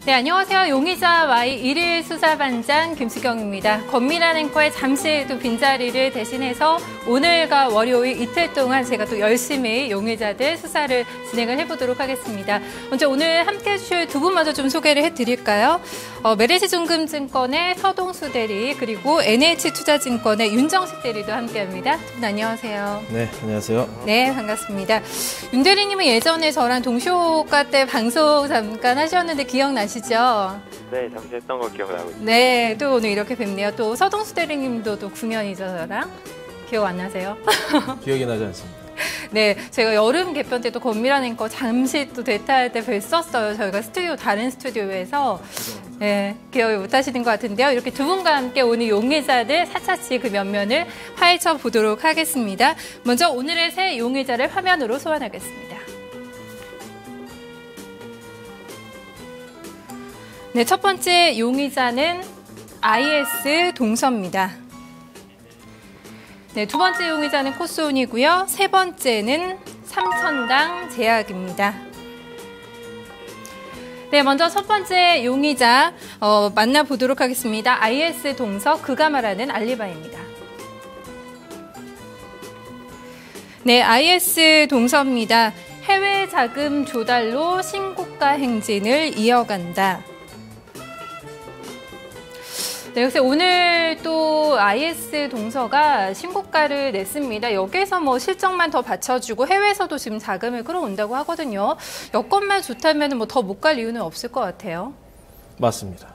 네, 안녕하세요. 용의자 Y 1일 수사반장 김수경입니다. 권미란 앵커의 잠시 또 빈자리를 대신해서 오늘과 월요일 이틀 동안 제가 또 열심히 용의자들 수사를 진행을 해보도록 하겠습니다. 먼저 오늘 함께해 주실 두 분 먼저 좀 소개를 해드릴까요? 메리츠증금증권의 서동수 대리 그리고 NH투자증권의 윤정식 대리도 함께합니다. 두 분 안녕하세요. 네, 안녕하세요. 네, 반갑습니다. 윤 대리님은 예전에 저랑 동시호가 때 방송 잠깐 하셨는데 기억나시죠? 네, 잠시 했던 거 기억나고 있습니다. 네, 또 오늘 이렇게 뵙네요. 또 서동수 대리님도 또 구면이죠, 저랑. 기억 안 나세요? 기억이 나지 않습니다. 네, 제가 여름 개편 때 또 권미란 앵커 잠시 또 대타할 때 뵀었어요. 저희가 다른 스튜디오에서. 네, 기억을 못 하시는 것 같은데요. 이렇게 두 분과 함께 오늘 용의자들 사차치 그 면면을 파헤쳐 보도록 하겠습니다. 먼저 오늘의 새 용의자를 화면으로 소환하겠습니다. 네, 첫 번째 용의자는 IS 동서입니다. 네, 두 번째 용의자는 코스온이고요. 세 번째는 삼천당 제약입니다. 네, 먼저 첫 번째 용의자 만나보도록 하겠습니다. IS 동서 그가 말하는 알리바이입니다. 네, IS 동서입니다. 해외 자금 조달로 신고가 행진을 이어간다. 네, 그래서 오늘 또 IS 동서가 신고가를 냈습니다. 여기에서 뭐 실적만 더 받쳐주고 해외에서도 지금 자금을 끌어온다고 하거든요. 여건만 좋다면 뭐 더 못 갈 이유는 없을 것 같아요. 맞습니다.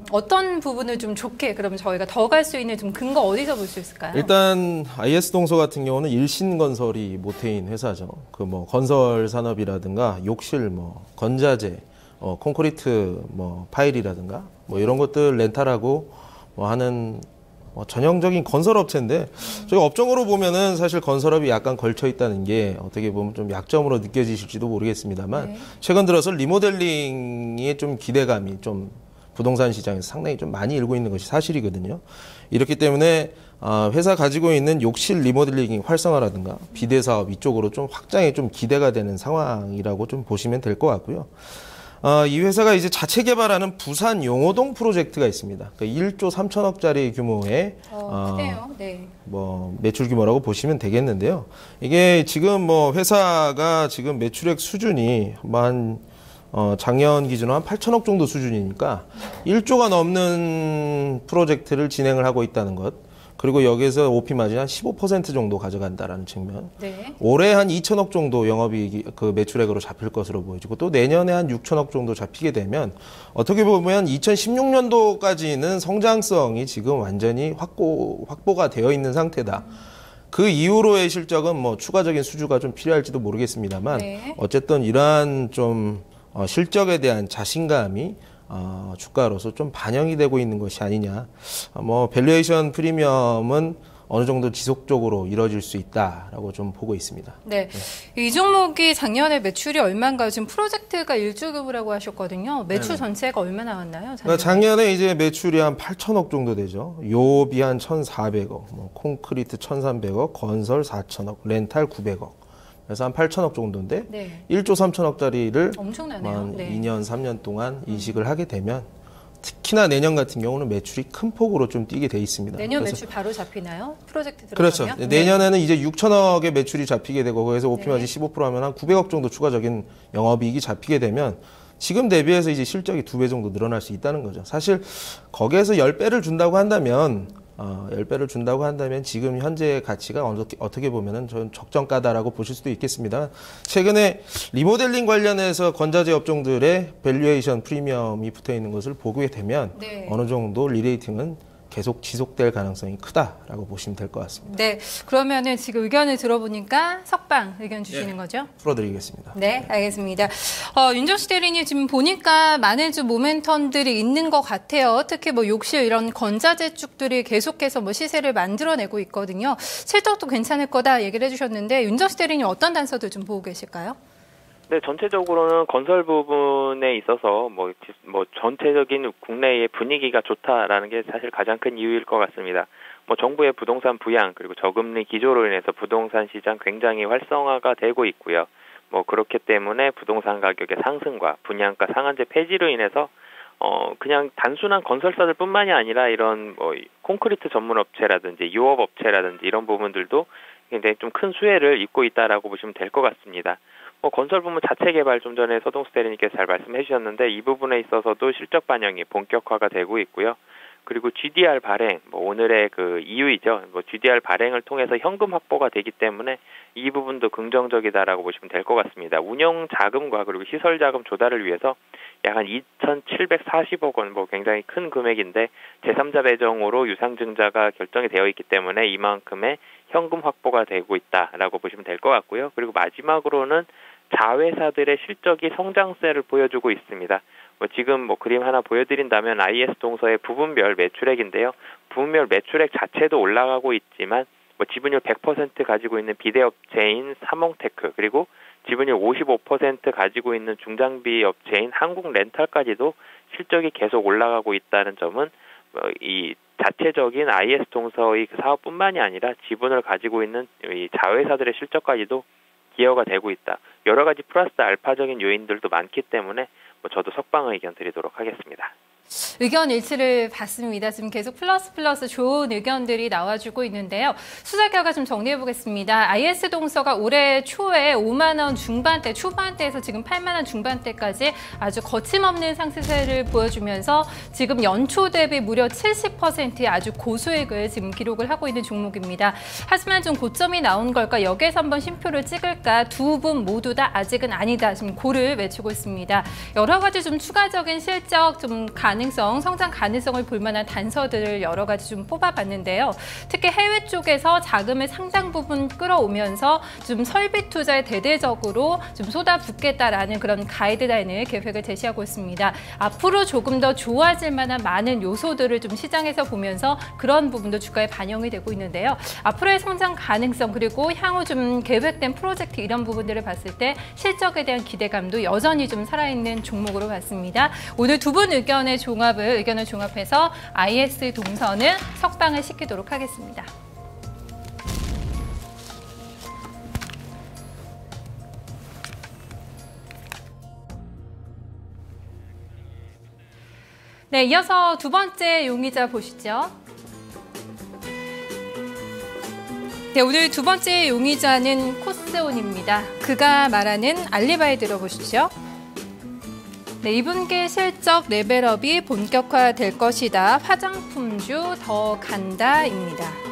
어떤 부분을 좀 좋게 그러면 저희가 더 갈 수 있는 좀 근거 어디서 볼 수 있을까요? 일단 IS 동서 같은 경우는 일신건설이 모태인 회사죠. 그 뭐 건설 산업이라든가 욕실, 뭐 건자재, 콘크리트, 뭐 파일이라든가 뭐 이런 것들 렌탈하고 뭐 하는 전형적인 건설업체인데 저희 업종으로 보면은 사실 건설업이 약간 걸쳐 있다는 게 어떻게 보면 좀 약점으로 느껴지실지도 모르겠습니다만 네. 최근 들어서 리모델링에 좀 기대감이 좀 부동산 시장에서 상당히 좀 많이 일고 있는 것이 사실이거든요. 이렇기 때문에 회사 가지고 있는 욕실 리모델링 활성화라든가 비대 사업 이쪽으로 좀 확장에 좀 기대가 되는 상황이라고 좀 보시면 될 것 같고요. 이 회사가 이제 자체 개발하는 부산 용호동 프로젝트가 있습니다. 그러니까 1조 3천억짜리 규모의 크네요. 네. 뭐 매출 규모라고 보시면 되겠는데요. 이게 지금 뭐 회사가 지금 매출액 수준이 한 작년 기준으로 한 8천억 정도 수준이니까 1조가 넘는 프로젝트를 진행을 하고 있다는 것. 그리고 여기에서 OP 마진 한 15% 정도 가져간다라는 측면. 네. 올해 한 2천억 정도 영업이익이 그 매출액으로 잡힐 것으로 보여지고 또 내년에 한 6천억 정도 잡히게 되면 어떻게 보면 2016년도까지는 성장성이 지금 완전히 확보가 되어 있는 상태다. 그 이후로의 실적은 뭐 추가적인 수주가 좀 필요할지도 모르겠습니다만 네. 어쨌든 이러한 좀 실적에 대한 자신감이 주가로서 좀 반영이 되고 있는 것이 아니냐. 뭐 밸류에이션 프리미엄은 어느 정도 지속적으로 이뤄질 수 있다라고 좀 보고 있습니다. 네. 이 종목이 작년에 매출이 얼마인가요? 지금 프로젝트가 1조급이라고 하셨거든요. 매출 네네. 전체가 얼마 나왔나요? 그러니까 작년에 이제 매출이 한 8천억 정도 되죠. 요비 한 1,400억, 뭐 콘크리트 1,300억, 건설 4천억, 렌탈 900억. 그래서 한 8천억 정도인데 네. 1조 3천억짜리를 엄청나네요. 한 네. 2년, 3년 동안 이식을 하게 되면 특히나 내년 같은 경우는 매출이 큰 폭으로 좀 뛰게 돼 있습니다. 내년 그래서 매출 바로 잡히나요? 프로젝트 들어가면? 그렇죠. 네. 내년에는 이제 6천억의 매출이 잡히게 되고 거기서 OP 마진 네. 15% 하면 한 900억 정도 추가적인 영업이익이 잡히게 되면 지금 대비해서 이제 실적이 2배 정도 늘어날 수 있다는 거죠. 사실 거기에서 10배를 준다고 한다면 10배를 준다고 한다면 지금 현재 가치가 어떻게 보면은 좀 적정가다라고 보실 수도 있겠습니다. 최근에 리모델링 관련해서 건자재 업종들의 밸류에이션 프리미엄이 붙어 있는 것을 보게 되면 네. 어느 정도 리레이팅은 계속 지속될 가능성이 크다라고 보시면 될 것 같습니다. 네. 그러면은 지금 의견을 들어보니까 석방 의견 주시는 거죠? 풀어드리겠습니다. 네, 알겠습니다. 윤정식 대리님 지금 보니까 많은 좀 모멘텀들이 있는 것 같아요. 특히 뭐 욕실 이런 건자재 쪽들이 계속해서 뭐 시세를 만들어내고 있거든요. 실적도 괜찮을 거다 얘기를 해주셨는데 윤정식 대리님 어떤 단서들 좀 보고 계실까요? 네, 전체적으로는 건설 부분에 있어서 뭐 전체적인 국내의 분위기가 좋다라는 게 사실 가장 큰 이유일 것 같습니다. 뭐 정부의 부동산 부양 그리고 저금리 기조로 인해서 부동산 시장 굉장히 활성화가 되고 있고요. 뭐 그렇기 때문에 부동산 가격의 상승과 분양가 상한제 폐지로 인해서 그냥 단순한 건설사들 뿐만이 아니라 이런 뭐 콘크리트 전문 업체라든지 유업 업체라든지 이런 부분들도 굉장히 좀 큰 수혜를 입고 있다라고 보시면 될 것 같습니다. 건설 부문 자체 개발 좀 전에 서동수 대리님께서 잘 말씀해 주셨는데 이 부분에 있어서도 실적 반영이 본격화가 되고 있고요. 그리고 GDR 발행, 오늘의 그 이유이죠. GDR 발행을 통해서 현금 확보가 되기 때문에 이 부분도 긍정적이다라고 보시면 될 것 같습니다. 운영 자금과 그리고 시설 자금 조달을 위해서 약 한 2,740억 원, 굉장히 큰 금액인데 제3자 배정으로 유상증자가 결정이 되어 있기 때문에 이만큼의 현금 확보가 되고 있다라고 보시면 될 것 같고요. 그리고 마지막으로는 자회사들의 실적이 성장세를 보여주고 있습니다. 지금 그림 하나 보여드린다면 IS 동서의 부분별 매출액인데요. 부분별 매출액 자체도 올라가고 있지만 지분율 100% 가지고 있는 비대업체인 삼홍테크 그리고 지분율 55% 가지고 있는 중장비 업체인 한국렌탈까지도 실적이 계속 올라가고 있다는 점은 이 자체적인 IS 동서의 사업뿐만이 아니라 지분을 가지고 있는 이 자회사들의 실적까지도 기여가 되고 있다. 여러 가지 플러스 알파적인 요인들도 많기 때문에 저도 석방 의견 드리도록 하겠습니다. 의견 일치를 받습니다. 지금 계속 플러스 좋은 의견들이 나와주고 있는데요. 수사 결과 좀 정리해 보겠습니다. IS 동서가 올해 초에 5만 원 중반대, 초반대에서 지금 8만 원 중반대까지 아주 거침없는 상승세를 보여주면서 지금 연초 대비 무려 70%의 아주 고수익을 지금 기록을 하고 있는 종목입니다. 하지만 좀 고점이 나온 걸까, 여기에서 한번 쉼표를 찍을까, 두 분 모두 다 아직은 아니다. 지금 고를 외치고 있습니다. 여러 가지 좀 추가적인 실적 좀 성장 가능성을 볼 만한 단서들을 여러 가지 좀 뽑아봤는데요. 특히 해외 쪽에서 자금을 상당 부분 끌어오면서 좀 설비 투자에 대대적으로 좀 쏟아붓겠다라는 그런 가이드라인을 계획을 제시하고 있습니다. 앞으로 조금 더 좋아질 만한 많은 요소들을 좀 시장에서 보면서 그런 부분도 주가에 반영이 되고 있는데요. 앞으로의 성장 가능성 그리고 향후 좀 계획된 프로젝트 이런 부분들을 봤을 때 실적에 대한 기대감도 여전히 좀 살아있는 종목으로 봤습니다. 오늘 두 분 의견을 종합해서 IS 동서는 석방을 시키도록 하겠습니다. 네, 이어서 두 번째 용의자 보시죠. 네, 오늘 두 번째 용의자는 코스온입니다. 그가 말하는 알리바이 들어보시죠. 네, 이분기 실적 레벨업이 본격화될 것이다. 화장품주 더 간다입니다.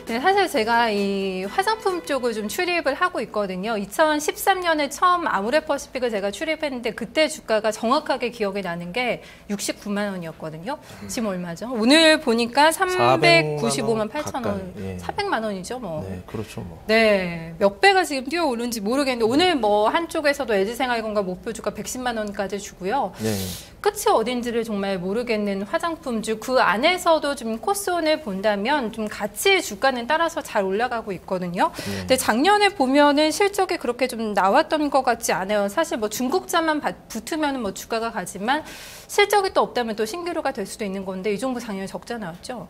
네, 사실 제가 이 화장품 쪽을 좀 출입을 하고 있거든요. 2013년에 처음 아모레퍼시픽을 제가 출입했는데 그때 주가가 정확하게 기억이 나는 게 69만 원이었거든요. 지금 얼마죠? 오늘 보니까 395만 8천 원, 예. 400만 원이죠, 뭐. 네, 그렇죠, 뭐. 네, 몇 배가 지금 뛰어오른지 모르겠는데 오늘 한쪽에서도 LG생활건강 목표 주가 110만 원까지 주고요. 네. 끝이 어딘지를 정말 모르겠는 화장품주, 그 안에서도 좀 코스온을 본다면 좀 같이 주가는 따라서 잘 올라가고 있거든요. 근데 작년에 보면은 실적이 그렇게 좀 나왔던 것 같지 않아요. 사실 중국자만 붙으면 주가가 가지만 실적이 또 없다면 또 신기루가 될 수도 있는 건데 이 정도 작년에 적자 나왔죠?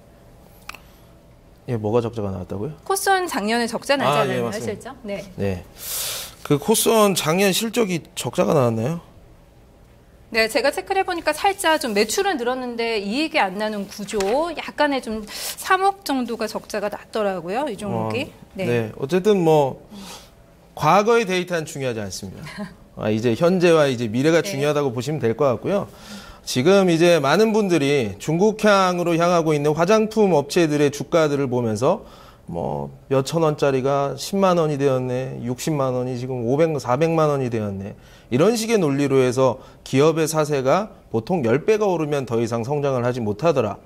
예, 뭐가 적자가 나왔다고요? 코스온 작년에 적자 나잖아요, 예, 실적. 네. 네. 그 코스온 작년 실적이 적자가 나왔나요? 네, 제가 체크를 해보니까 살짝 좀 매출은 늘었는데 이익이 안 나는 구조, 약간의 좀 3억 정도가 적자가 났더라고요, 이 종목이. 네, 어쨌든 과거의 데이터는 중요하지 않습니다. 이제 현재와 이제 미래가 중요하다고 보시면 될 것 같고요. 지금 이제 많은 분들이 중국향으로 향하고 있는 화장품 업체들의 주가들을 보면서 몇천 원짜리가 10만 원이 되었네, 60만 원이 지금 400만 원이 되었네. 이런 식의 논리로 해서 기업의 사세가 보통 10배가 오르면 더 이상 성장을 하지 못하더라.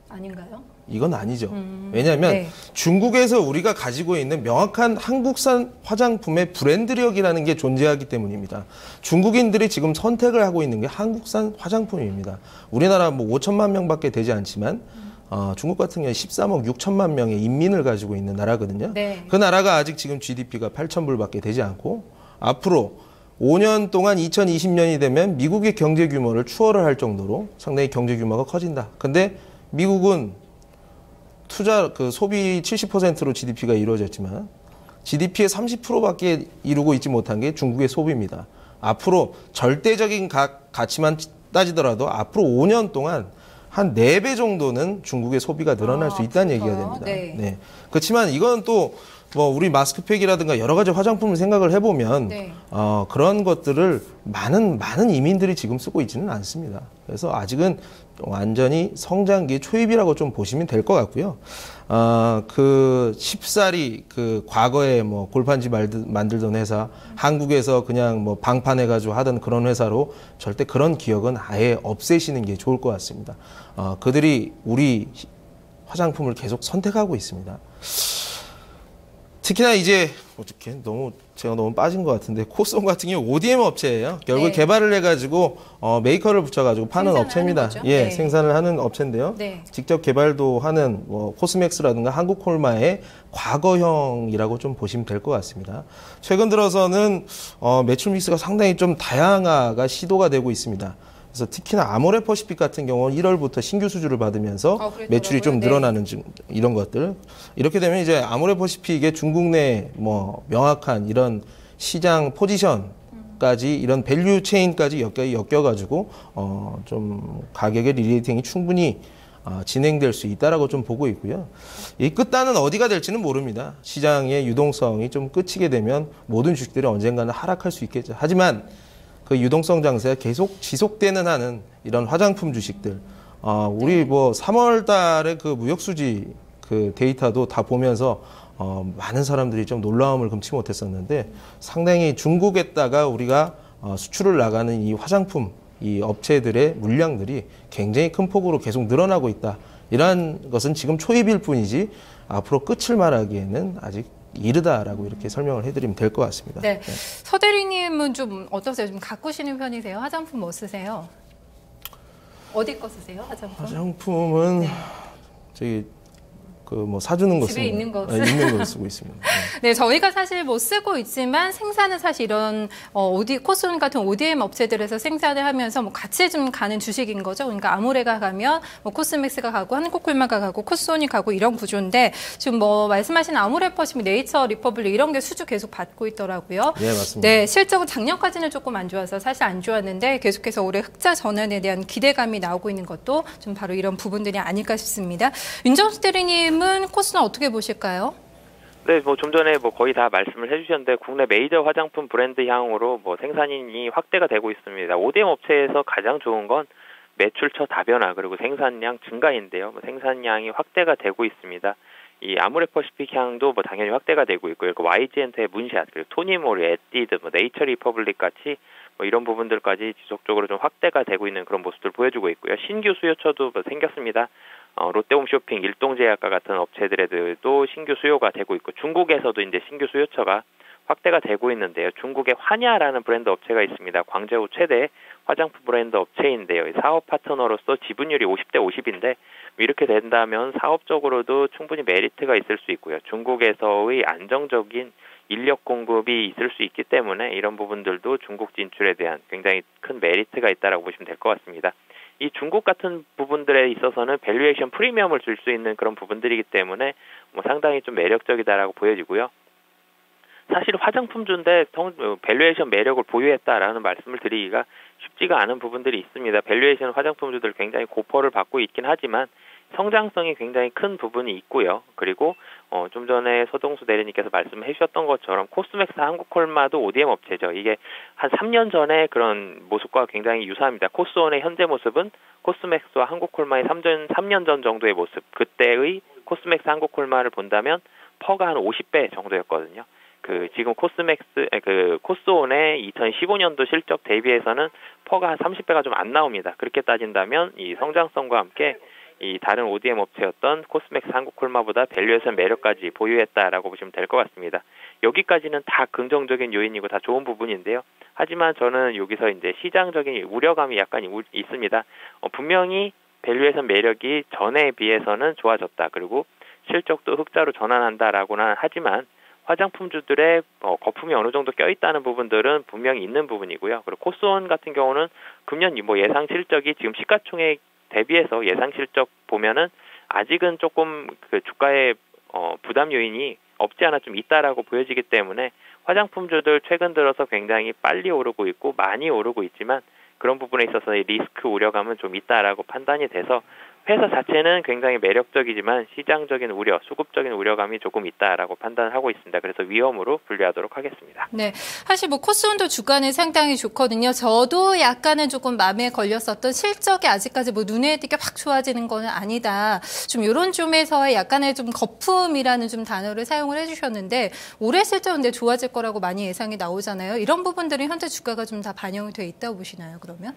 아닌가요? 이건 아니죠. 왜냐하면 중국에서 우리가 가지고 있는 명확한 한국산 화장품의 브랜드력이라는 게 존재하기 때문입니다. 중국인들이 지금 선택을 하고 있는 게 한국산 화장품입니다. 우리나라 5천만 명밖에 되지 않지만 중국 같은 경우에 13억 6천만 명의 인민을 가지고 있는 나라거든요. 네. 그 나라가 아직 지금 GDP가 8,000불밖에 되지 않고 앞으로 5년 동안 2020년이 되면 미국의 경제 규모를 추월을 할 정도로 상당히 경제 규모가 커진다. 근데 미국은 소비 70%로 GDP가 이루어졌지만 GDP의 30%밖에 이루고 있지 못한 게 중국의 소비입니다. 앞으로 절대적인 가치만 따지더라도 앞으로 5년 동안 한 4배 정도는 중국의 소비가 늘어날 수 있다는 얘기가 됩니다. 네. 네. 그렇지만 이건 또 뭐 우리 마스크팩이라든가 여러 가지 화장품을 생각을 해보면 네. 그런 것들을 많은 이민들이 지금 쓰고 있지는 않습니다. 그래서 아직은 완전히 성장기 초입이라고 좀 보시면 될 것 같고요. 쉽사리 과거에 뭐 골판지 만들던 회사, 한국에서 그냥 뭐 방판해가지고 하던 그런 회사로 절대 그런 기억은 아예 없애시는 게 좋을 것 같습니다. 그들이 우리 화장품을 계속 선택하고 있습니다. 특히나 이제 어떻게 제가 너무 빠진 것 같은데 코스온 같은 경우 ODM 업체예요. 결국 네. 개발을 해가지고 메이커를 붙여가지고 파는 업체입니다. 예, 네. 생산을 하는 업체인데요. 네. 직접 개발도 하는 코스맥스라든가 한국콜마의 과거형이라고 좀 보시면 될 것 같습니다. 최근 들어서는 매출 믹스가 상당히 좀 다양화가 시도가 되고 있습니다. 그래서 특히나 아모레퍼시픽 같은 경우는 1월부터 신규 수주를 받으면서 매출이 좀 늘어나는 이런 것들. 이렇게 되면 이제 아모레퍼시픽의 중국 내 뭐 명확한 이런 시장 포지션까지 이런 밸류 체인까지 엮여가지고 좀 가격의 리레이팅이 충분히 진행될 수 있다라고 좀 보고 있고요. 이 끝단은 어디가 될지는 모릅니다. 시장의 유동성이 좀 끝이게 되면 모든 주식들이 언젠가는 하락할 수 있겠죠. 하지만 그 유동성 장세가 계속 지속되는 한은 이런 화장품 주식들, 우리 뭐 3월 달에 그 무역수지 그 데이터도 다 보면서 많은 사람들이 좀 놀라움을 금치 못했었는데 상당히 중국에다가 우리가 수출을 나가는 이 화장품 이 업체들의 물량들이 굉장히 큰 폭으로 계속 늘어나고 있다. 이러한 것은 지금 초입일 뿐이지 앞으로 끝을 말하기에는 아직 이르다라고 이렇게 설명을 해드리면 될 것 같습니다. 네. 서 대리님은 좀 어떠세요? 좀 가꾸시는 편이세요? 화장품 뭐 쓰세요? 어디 거 쓰세요? 화장품은 네. 저기 뭐 사주는 거 집에 쓰고 있는 거 있는 거 쓰고 있습니다. 네, 저희가 사실 뭐 쓰고 있지만 생산은 사실 이런 코스온 같은 ODM 업체들에서 생산을 하면서 뭐 같이 좀 가는 주식인 거죠. 그러니까 아모레가 가면 뭐 코스맥스가 가고 한국콜마가 가고 코스온이 가고 이런 구조인데 지금 뭐 말씀하신 아모레퍼시픽, 네이처 리퍼블릭 이런 게 수주 계속 받고 있더라고요. 네, 맞습니다. 네, 실적은 작년까지는 조금 안 좋아서 사실 안 좋았는데 계속해서 올해 흑자 전환에 대한 기대감이 나오고 있는 것도 좀 바로 이런 부분들이 아닐까 싶습니다. 윤정수 대리님 코스는 어떻게 보실까요? 네, 뭐 좀 전에 뭐 거의 다 말씀을 해주셨는데 국내 메이저 화장품 브랜드 향으로 뭐 생산이 확대가 되고 있습니다. ODM 업체에서 가장 좋은 건 매출처 다변화 그리고 생산량 증가인데요. 뭐 생산량이 확대가 되고 있습니다. 이 아모레퍼시픽 향도 뭐 당연히 확대가 되고 있고요. 그 YG엔터의 문샷 그리고 토니모리, 에뛰드, 뭐 네이처 리퍼블릭 같이 뭐 이런 부분들까지 지속적으로 좀 확대가 되고 있는 그런 모습들 보여주고 있고요. 신규 수요처도 뭐 생겼습니다. 롯데홈쇼핑, 일동제약과 같은 업체들에도 신규 수요가 되고 있고 중국에서도 이제 신규 수요처가 확대가 되고 있는데요. 중국의 환야라는 브랜드 업체가 있습니다. 광저우 최대 화장품 브랜드 업체인데요. 사업 파트너로서 지분율이 50대 50인데 이렇게 된다면 사업적으로도 충분히 메리트가 있을 수 있고요. 중국에서의 안정적인 인력 공급이 있을 수 있기 때문에 이런 부분들도 중국 진출에 대한 굉장히 큰 메리트가 있다라고 보시면 될 것 같습니다. 이 중국 같은 부분들에 있어서는 밸류에이션 프리미엄을 줄 수 있는 그런 부분들이기 때문에 뭐 상당히 좀 매력적이다라고 보여지고요. 사실 화장품주인데 밸류에이션 매력을 보유했다라는 말씀을 드리기가 쉽지가 않은 부분들이 있습니다. 밸류에이션 화장품주들 굉장히 고퍼를 받고 있긴 하지만 성장성이 굉장히 큰 부분이 있고요. 그리고 좀 전에 서동수 대리님께서 말씀해 주셨던 것처럼 코스맥스 한국콜마도 ODM 업체죠. 이게 한 3년 전에 그런 모습과 굉장히 유사합니다. 코스온의 현재 모습은 코스맥스와 한국콜마의 3년 전 정도의 모습. 그때의 코스맥스 한국콜마를 본다면 퍼가 한 50배 정도였거든요. 지금 코스온의 2015년도 실적 대비해서는 퍼가 한 30배가 좀 안 나옵니다. 그렇게 따진다면 이 성장성과 함께 이 다른 ODM 업체였던 코스맥스 한국콜마보다 밸류에이션 매력까지 보유했다라고 보시면 될 것 같습니다. 여기까지는 다 긍정적인 요인이고 다 좋은 부분인데요. 하지만 저는 여기서 이제 시장적인 우려감이 약간 있습니다. 분명히 밸류에이션 매력이 전에 비해서는 좋아졌다. 그리고 실적도 흑자로 전환한다라고는 하지만 화장품주들의 거품이 어느 정도 껴있다는 부분들은 분명히 있는 부분이고요. 그리고 코스온 같은 경우는 금년 뭐 예상 실적이 지금 시가총액 대비해서 예상 실적 보면은 아직은 조금 그 주가의 부담 요인이 없지 않아 좀 있다라고 보여지기 때문에 화장품주들 최근 들어서 굉장히 빨리 오르고 있고 많이 오르고 있지만 그런 부분에 있어서의 리스크 우려감은 좀 있다라고 판단이 돼서 회사 자체는 굉장히 매력적이지만 시장적인 우려, 수급적인 우려감이 조금 있다라고 판단하고 있습니다. 그래서 위험으로 분류하도록 하겠습니다. 네, 사실 뭐 코스온도 주가는 상당히 좋거든요. 저도 약간은 조금 마음에 걸렸었던 실적이 아직까지 뭐 눈에 띄게 확 좋아지는 건 아니다. 좀 이런 점에서의 약간의 좀 거품이라는 좀 단어를 사용을 해주셨는데 올해 실적은 좋아질 거라고 많이 예상이 나오잖아요. 이런 부분들은 현재 주가가 좀 다 반영이 돼 있다고 보시나요, 그러면?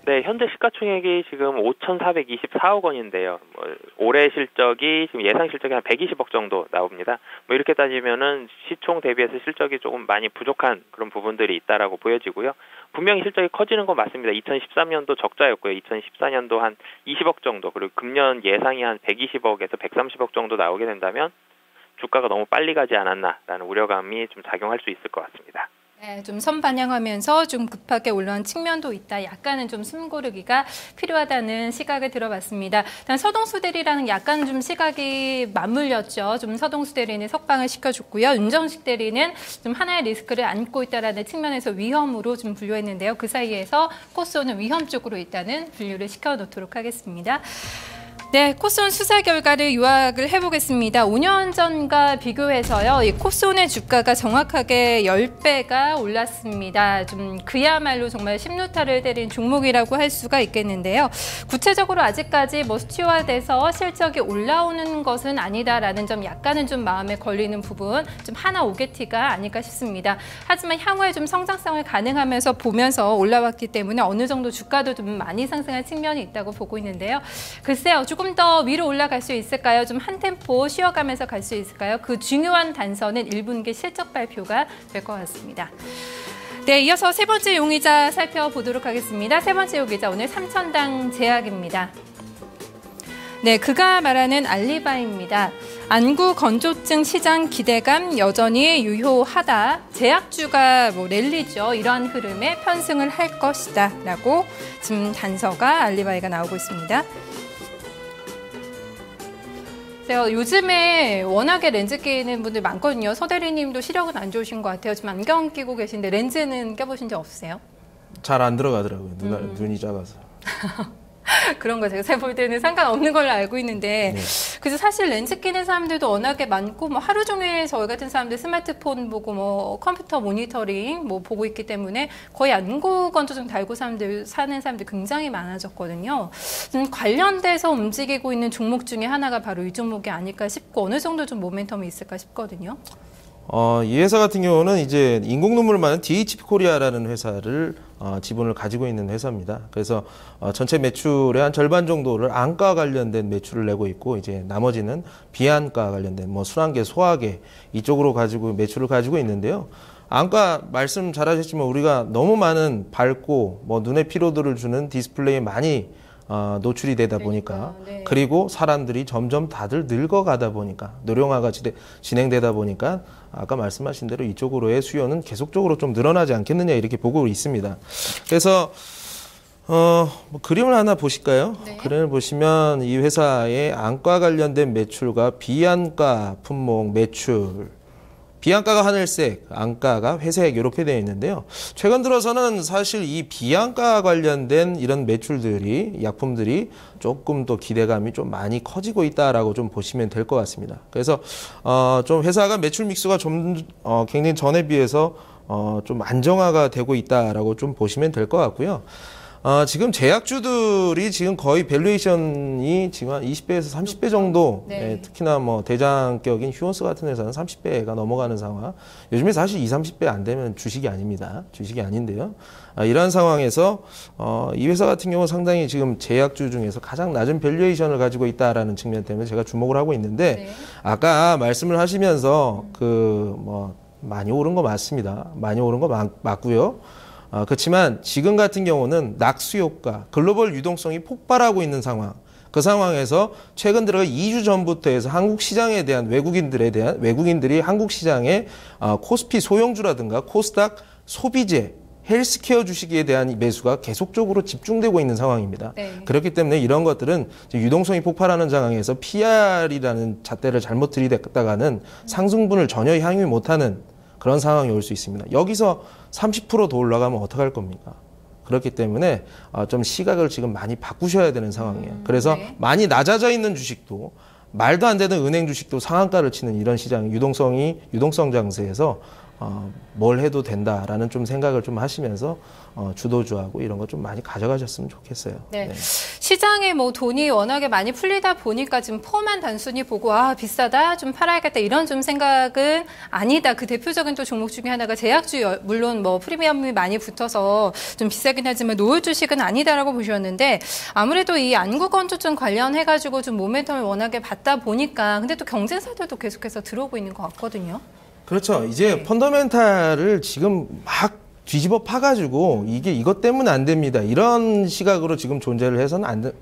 네, 현재 시가총액이 지금 5,424억 원인데요. 올해 실적이 지금 예상 실적이 한 120억 정도 나옵니다. 이렇게 따지면은 시총 대비해서 실적이 조금 많이 부족한 그런 부분들이 있다라고 보여지고요. 분명히 실적이 커지는 건 맞습니다. 2013년도 적자였고요. 2014년도 한 20억 정도, 그리고 금년 예상이 한 120억에서 130억 정도 나오게 된다면 주가가 너무 빨리 가지 않았나라는 우려감이 좀 작용할 수 있을 것 같습니다. 네, 좀 선반영하면서 좀 급하게 올라온 측면도 있다. 약간은 좀 숨고르기가 필요하다는 시각을 들어봤습니다. 일단 서동수 대리라는 약간 좀 시각이 맞물렸죠. 좀 서동수 대리는 석방을 시켜줬고요. 윤정식 대리는 좀 하나의 리스크를 안고 있다라는 측면에서 위험으로 좀 분류했는데요. 그 사이에서 코스온은 위험 쪽으로 일단은 분류를 시켜놓도록 하겠습니다. 네, 코스온 수사 결과를 요약을 해보겠습니다. 5년 전과 비교해서요, 이 코스온의 주가가 정확하게 10배가 올랐습니다. 좀 그야말로 정말 심루타를 때린 종목이라고 할 수가 있겠는데요. 구체적으로 아직까지 뭐 수치화돼서 실적이 올라오는 것은 아니다라는 점 약간은 좀 마음에 걸리는 부분, 좀 하나 오게티가 아닐까 싶습니다. 하지만 향후에 좀 성장성을 가능하면서 보면서 올라왔기 때문에 어느 정도 주가도 좀 많이 상승할 측면이 있다고 보고 있는데요. 글쎄요, 조금 더 위로 올라갈 수 있을까요? 좀 한 템포 쉬어가면서 갈 수 있을까요? 그 중요한 단서는 1분기 실적 발표가 될 것 같습니다. 네, 이어서 세 번째 용의자 살펴보도록 하겠습니다. 세 번째 용의자 오늘 삼천당 제약입니다. 네, 그가 말하는 알리바이입니다. 안구 건조증 시장 기대감 여전히 유효하다. 제약주가 뭐 랠리죠. 이러한 흐름에 편승을 할 것이다. 라고 지금 단서가 알리바이가 나오고 있습니다. 요즘에 워낙에 렌즈 끼는 분들 많거든요. 서 대리님도 시력은 안 좋으신 것 같아요. 지금 안경 끼고 계신데 렌즈는 껴보신 적 없으세요? 잘 안 들어가더라고요. 눈이 작아서. 그런 거 제가 볼 때는 상관없는 걸로 알고 있는데 네. 그래서 사실 렌즈 끼는 사람들도 워낙에 많고 뭐 하루 종일 저희 같은 사람들 스마트폰 보고 뭐 컴퓨터 모니터링 뭐 보고 있기 때문에 거의 안구 건조증 달고 사는 사람들 굉장히 많아졌거든요. 관련돼서 움직이고 있는 종목 중에 하나가 바로 이 종목이 아닐까 싶고 어느 정도 좀 모멘텀이 있을까 싶거든요. 이 회사 같은 경우는 이제 인공눈물을 만든 DHP 코리아라는 회사를 지분을 가지고 있는 회사입니다. 그래서 전체 매출의 한 절반 정도를 안과 관련된 매출을 내고 있고 이제 나머지는 비안과 관련된 뭐 순환계, 소화계 이쪽으로 가지고 매출을 가지고 있는데요. 안과 말씀 잘하셨지만 우리가 너무 많은 밝고 뭐 눈의 피로도를 주는 디스플레이에 많이 노출이 되다 보니까 네. 그리고 사람들이 점점 다들 늙어가다 보니까 노령화가 진행되다 보니까 아까 말씀하신 대로 이쪽으로의 수요는 계속적으로 좀 늘어나지 않겠느냐 이렇게 보고 있습니다. 그래서 뭐 그림을 하나 보실까요? 네. 그림을 보시면 이 회사의 안과 관련된 매출과 비안과 품목 매출 비안가가 하늘색, 안가가 회색 이렇게 되어 있는데요. 최근 들어서는 사실 이 비안가 관련된 이런 매출들이 약품들이 조금 더 기대감이 좀 많이 커지고 있다라고 좀 보시면 될 것 같습니다. 그래서 좀 회사가 매출 믹스가 좀 굉장히 전에 비해서 좀 안정화가 되고 있다라고 좀 보시면 될 것 같고요. 제약주들이 지금 거의 밸류에이션이 지금 한 20배에서 30배 정도, 네. 예, 특히나 뭐 대장격인 휴원스 같은 회사는 30배가 넘어가는 상황. 요즘에 사실 20, 30배 안 되면 주식이 아닙니다. 주식이 아닌데요. 이러한 상황에서 이 회사 같은 경우 상당히 지금 제약주 중에서 가장 낮은 밸류에이션을 가지고 있다라는 측면 때문에 제가 주목을 하고 있는데 네. 아까 말씀을 하시면서 많이 오른 거 맞습니다. 많이 오른 거 맞고요. 그렇지만 지금 같은 경우는 낙수 효과, 글로벌 유동성이 폭발하고 있는 상황. 그 상황에서 최근 들어 2주 전부터 해서 한국 시장에 대한 외국인들이 한국 시장에 코스피 소형주라든가 코스닥 소비재 헬스케어 주식에 대한 매수가 계속적으로 집중되고 있는 상황입니다. 네. 그렇기 때문에 이런 것들은 유동성이 폭발하는 상황에서 PR이라는 잣대를 잘못 들이댔다가는 상승분을 전혀 향유 못하는 그런 상황이 올 수 있습니다. 여기서 30%더 올라가면 어떡할 겁니까? 그렇기 때문에 좀 시각을 지금 많이 바꾸셔야 되는 상황이에요. 그래서 네. 많이 낮아져 있는 주식도 말도 안 되는 은행 주식도 상한가를 치는 이런 시장, 유동성 장세에서 뭘 해도 된다라는 좀 생각을 좀 하시면서 주도주하고 이런 거 좀 많이 가져가셨으면 좋겠어요. 네. 시장에 뭐 돈이 워낙에 많이 풀리다 보니까 지금 폼만 단순히 보고 비싸다 좀 팔아야겠다 이런 좀 생각은 아니다. 그 대표적인 또 종목 중에 하나가 제약주, 물론 뭐 프리미엄이 많이 붙어서 좀 비싸긴 하지만 노후 주식은 아니다라고 보셨는데 아무래도 이 안구건조증 관련해가지고 좀 모멘텀을 워낙에 받다 보니까 근데 또 경쟁사들도 계속해서 들어오고 있는 것 같거든요. 그렇죠. 이제 펀더멘탈을 지금 막 뒤집어 파가지고 이게 이것 때문에 안 됩니다. 이런 시각으로 지금 존재를 해서는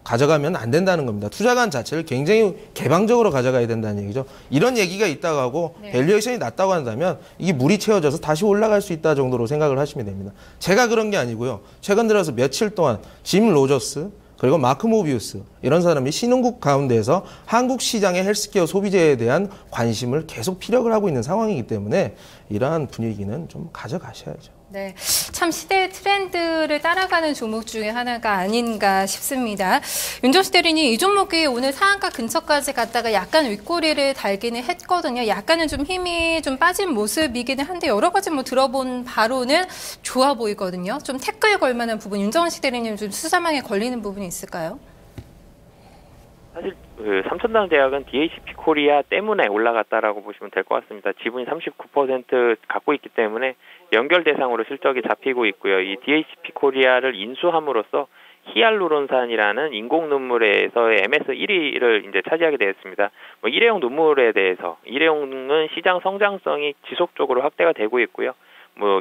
가져가면 안 된다는 겁니다. 투자관 자체를 굉장히 개방적으로 가져가야 된다는 얘기죠. 이런 얘기가 있다고 하고 밸류에이션이 낮다고 한다면 이게 물이 채워져서 다시 올라갈 수 있다 정도로 생각을 하시면 됩니다. 제가 그런 게 아니고요. 최근 들어서 며칠 동안 짐 로저스 그리고 마크 모비우스 이런 사람이 신흥국 가운데에서 한국 시장의 헬스케어 소비재에 대한 관심을 계속 피력을 하고 있는 상황이기 때문에 이러한 분위기는 좀 가져가셔야죠. 네, 참 시대의 트렌드를 따라가는 종목 중에 하나가 아닌가 싶습니다. 윤정식 대리님, 이 종목이 오늘 상한가 근처까지 갔다가 약간 윗꼬리를 달기는 했거든요. 약간은 좀 힘이 좀 빠진 모습이기는 한데 여러 가지 뭐 들어본 바로는 좋아 보이거든요. 좀 태클 걸 만한 부분, 윤정식 대리님 좀 수사망에 걸리는 부분이 있을까요? 사실 그 삼천당 제약은 DHP 코리아 때문에 올라갔다라고 보시면 될 것 같습니다. 지분이 39% 갖고 있기 때문에 연결 대상으로 실적이 잡히고 있고요. 이 DHP 코리아를 인수함으로써 히알루론산이라는 인공 눈물에서의 MS 1위를 이제 차지하게 되었습니다. 일회용 눈물에 대해서 일회용은 시장 성장성이 지속적으로 확대가 되고 있고요.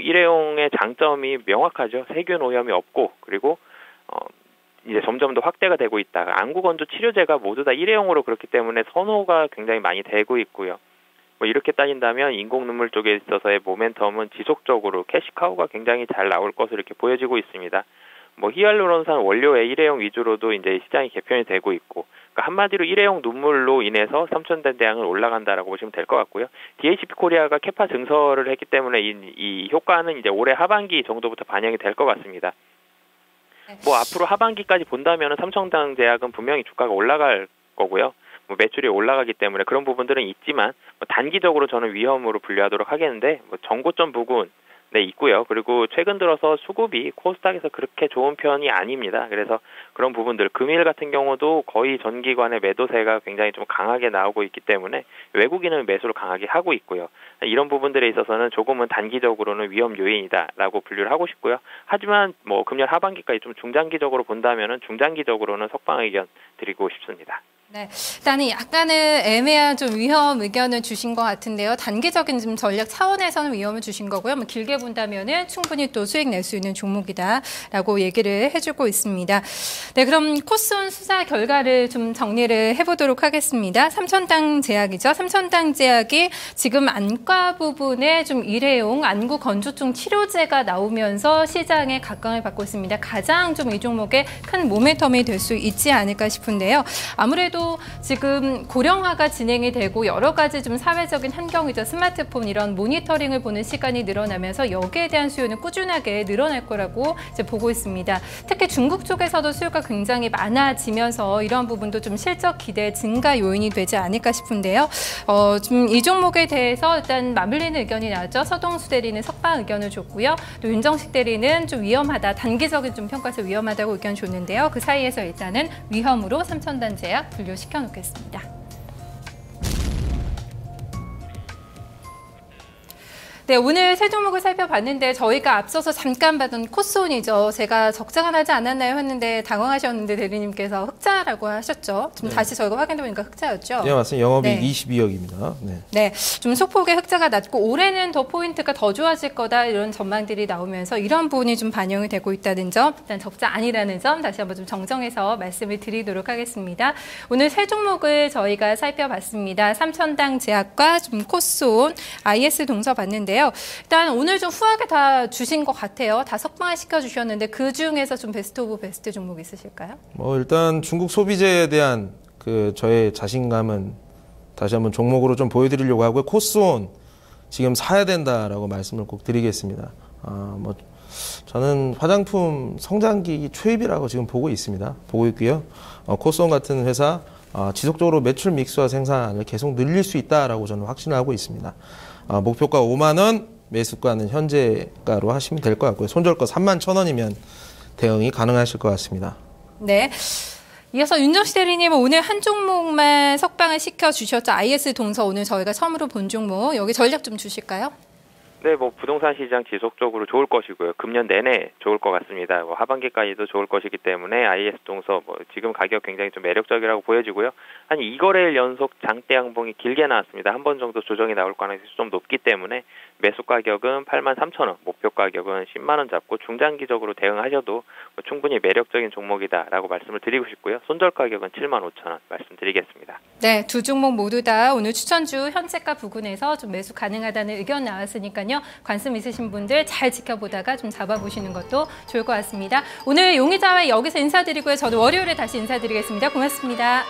일회용의 장점이 명확하죠. 세균 오염이 없고 그리고 이제 점점 더 확대가 되고 있다. 안구건조 치료제가 모두 다 일회용으로 그렇기 때문에 선호가 굉장히 많이 되고 있고요. 이렇게 따진다면 인공 눈물 쪽에 있어서의 모멘텀은 지속적으로 캐시카우가 굉장히 잘 나올 것으로 이렇게 보여지고 있습니다. 히알루론산 원료의 일회용 위주로도 이제 시장이 개편이 되고 있고, 그러니까 한마디로 일회용 눈물로 인해서 삼천당 제약은 올라간다라고 보시면 될 것 같고요. DHP 코리아가 캐파 증설을 했기 때문에 이 효과는 이제 올해 하반기 정도부터 반영이 될 것 같습니다. 앞으로 하반기까지 본다면 삼천당 제약은 분명히 주가가 올라갈 거고요. 매출이 올라가기 때문에 그런 부분들은 있지만 단기적으로 저는 위험으로 분류하도록 하겠는데 정고점 부근에 있고요. 그리고 최근 들어서 수급이 코스닥에서 그렇게 좋은 편이 아닙니다. 그래서 그런 부분들 금일 같은 경우도 거의 전 기관의 매도세가 굉장히 좀 강하게 나오고 있기 때문에 외국인은 매수를 강하게 하고 있고요. 이런 부분들에 있어서는 조금은 단기적으로는 위험 요인이다라고 분류를 하고 싶고요. 하지만 금년 하반기까지 좀 중장기적으로 본다면은 중장기적으로는 석방 의견 드리고 싶습니다. 네, 일단은 약간은 애매한 좀 위험 의견을 주신 것 같은데요. 단기적인 좀 전략 차원에서는 위험을 주신 거고요. 길게 본다면은 충분히 또 수익 낼 수 있는 종목이다라고 얘기를 해주고 있습니다. 네, 그럼 코스온 수사 결과를 좀 정리를 해보도록 하겠습니다. 삼천당 제약이죠. 삼천당 제약이 지금 안과 부분에 좀 일회용 안구 건조증 치료제가 나오면서 시장에 각광을 받고 있습니다. 가장 좀 이 종목의 큰 모멘텀이 될 수 있지 않을까 싶은데요. 아무래도 지금 고령화가 진행이 되고 여러 가지 좀 사회적인 환경이죠. 스마트폰 이런 모니터링을 보는 시간이 늘어나면서 여기에 대한 수요는 꾸준하게 늘어날 거라고 이제 보고 있습니다. 특히 중국 쪽에서도 수요가 굉장히 많아지면서 이런 부분도 좀 실적 기대 증가 요인이 되지 않을까 싶은데요. 좀 이 종목에 대해서 일단 맞물리는 의견이 나왔죠. 서동수 대리는 석방 의견을 줬고요. 또 윤정식 대리는 좀 위험하다, 단기적인 좀 평가에서 위험하다고 의견 줬는데요. 그 사이에서 일단은 위험으로 삼천당 제약 분류시켜 놓겠습니다. 네, 오늘 세 종목을 살펴봤는데 저희가 앞서서 잠깐 봤던 코스온이죠. 제가 적자가 나지 않았나요 했는데 당황하셨는데 대리님께서 흑자라고 하셨죠. 좀 다시 저희가 확인해보니까 흑자였죠. 네, 맞습니다. 영업이익 22억입니다. 네, 좀 소폭의 흑자가 났고 올해는 더 포인트가 더 좋아질 거다 이런 전망들이 나오면서 이런 부분이 좀 반영이 되고 있다는 점, 일단 적자 아니라는 점 다시 한번 좀 정정해서 말씀을 드리도록 하겠습니다. 오늘 세 종목을 저희가 살펴봤습니다. 삼천당 제약과 좀 코스온, IS 동서 봤는데요. 있는데요. 일단 오늘 좀 후하게 다 주신 것 같아요. 다 석방을 시켜주셨는데 그 중에서 좀 베스트 오브 베스트 종목 있으실까요? 일단 중국 소비재에 대한 저의 자신감은 다시 한번 종목으로 좀 보여드리려고 하고요. 코스온 지금 사야 된다라고 말씀을 꼭 드리겠습니다. 저는 화장품 성장기 초입이라고 지금 보고 있고요. 코스온 같은 회사 지속적으로 매출 믹스와 생산을 계속 늘릴 수 있다라고 저는 확신하고 있습니다. 목표가 5만 원, 매수가는 현재가로 하시면 될 것 같고요. 손절가 31,000원이면 대응이 가능하실 것 같습니다. 네. 이어서 윤정식 대리님은 오늘 한 종목만 석방을 시켜주셨죠. IS 동서 오늘 저희가 처음으로 본 종목. 여기 전략 좀 주실까요? 네, 부동산 시장 지속적으로 좋을 것이고요. 금년 내내 좋을 것 같습니다. 하반기까지도 좋을 것이기 때문에 IS 동서 지금 가격 굉장히 좀 매력적이라고 보여지고요. 한 2거래일 연속 장대 양봉이 길게 나왔습니다. 한 번 정도 조정이 나올 가능성이 좀 높기 때문에 매수 가격은 83,000원, 목표 가격은 10만 원 잡고 중장기적으로 대응하셔도 충분히 매력적인 종목이다라고 말씀을 드리고 싶고요. 손절 가격은 75,000원 말씀드리겠습니다. 네, 두 종목 모두 다 오늘 추천주 현재가 부근에서 좀 매수 가능하다는 의견 나왔으니까요. 관심 있으신 분들 잘 지켜보다가 좀 잡아보시는 것도 좋을 것 같습니다. 오늘 용의자와 여기서 인사드리고요. 저도 월요일에 다시 인사드리겠습니다. 고맙습니다.